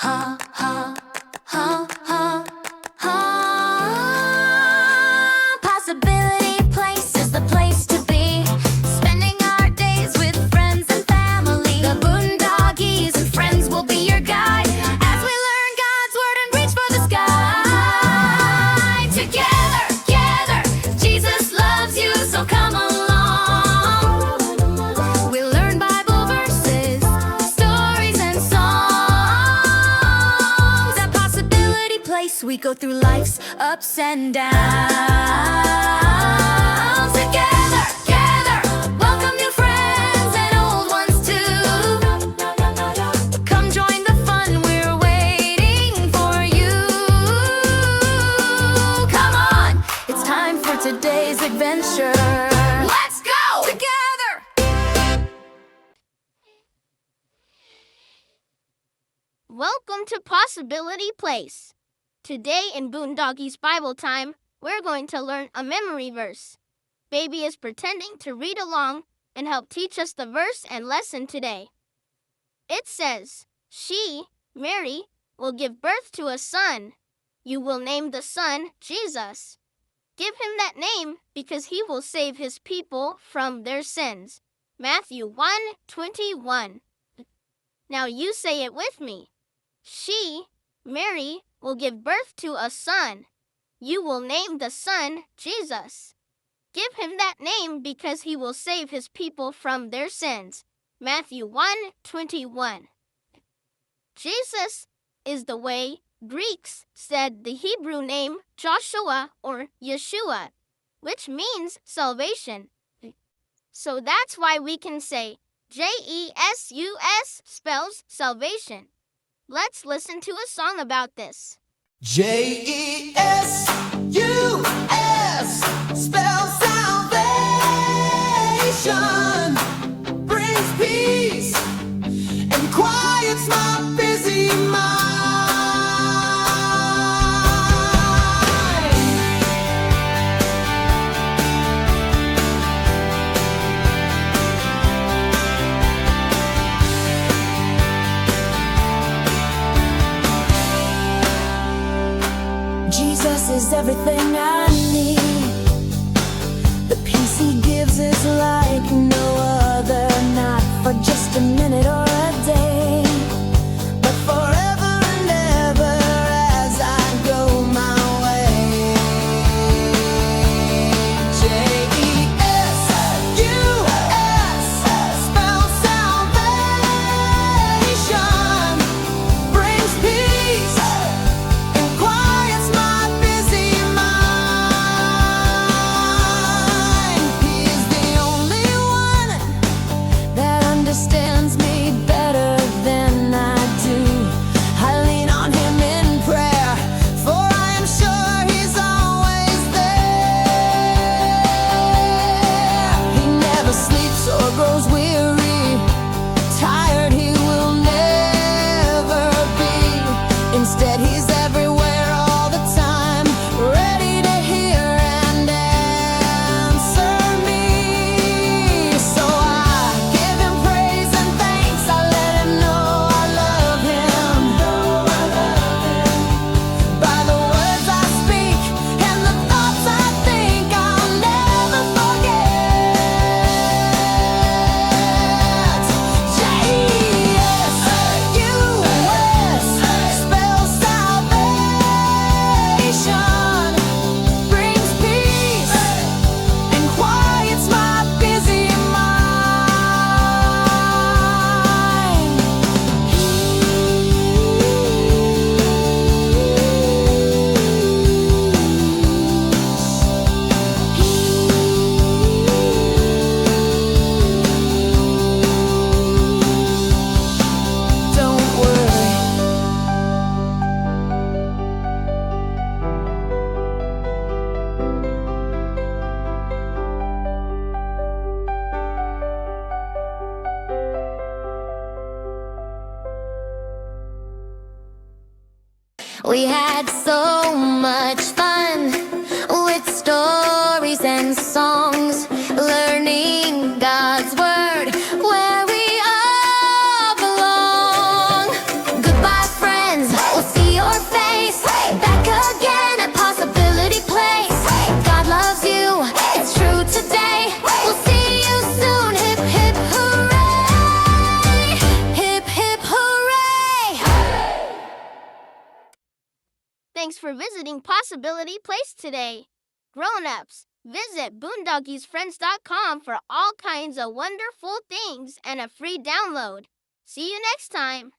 ha, ha, ha, ha, ha. Possibility Place is the place to be. Spending our days with friends and family. The Boondoggies and friends will be your guide as we learn God's word and reach for the sky. Together, together, Jesus loves you, so come along. We'll learn Bible verses, stories and songs. At Possibility Place, we go through life's ups and downs. Together, together, welcome new friends and old ones too. Come join the fun, we're waiting for you. Come on, it's time for today's adventure. Let's go! Together! Welcome to Possibility Place. Today in Boondoggies Bible Time, we're going to learn a memory verse. Baby is pretending to read along and help teach us the verse and lesson today. It says, "She, Mary, will give birth to a son. You will name the son Jesus. Give him that name because he will save his people from their sins." Matthew 1:21. Now you say it with me. She, Mary, will give birth to a son. You will name the son Jesus. Give him that name because he will save his people from their sins. Matthew 1:21. Jesus is the way. Greeks said the Hebrew name Joshua or Yeshua, which means salvation. So that's why we can say Jesus spells salvation. Let's listen to a song about this. Jesus spells salvation, brings peace, and quiets my busy mind. Jesus is everything I need. The peace he gives is like no other, not for just a minute or a day, but forever and ever as I go my way. Jesus spells salvation, brings peace, and quiets my busy mind. He is the only one that understands me better than I do. I lean on him in prayer, for I am sure he's always there. He never sleeps or grows weary. Tired he will never be. Instead, he's everywhere all the time, ready to hear and answer me. So I give him praise and thanks. I let him know I love him. By the words I speak and the thoughts I think, I'll never forget. Jesus spells salvation, brings peace, and quiets my busy mind. Don't worry. We had so much fun with stories and songs, learning God's word where we all belong. Goodbye, friends. Thanks for visiting Possibility Place today. Grown-ups, visit boondoggiesfriends.com for all kinds of wonderful things and a free download. See you next time.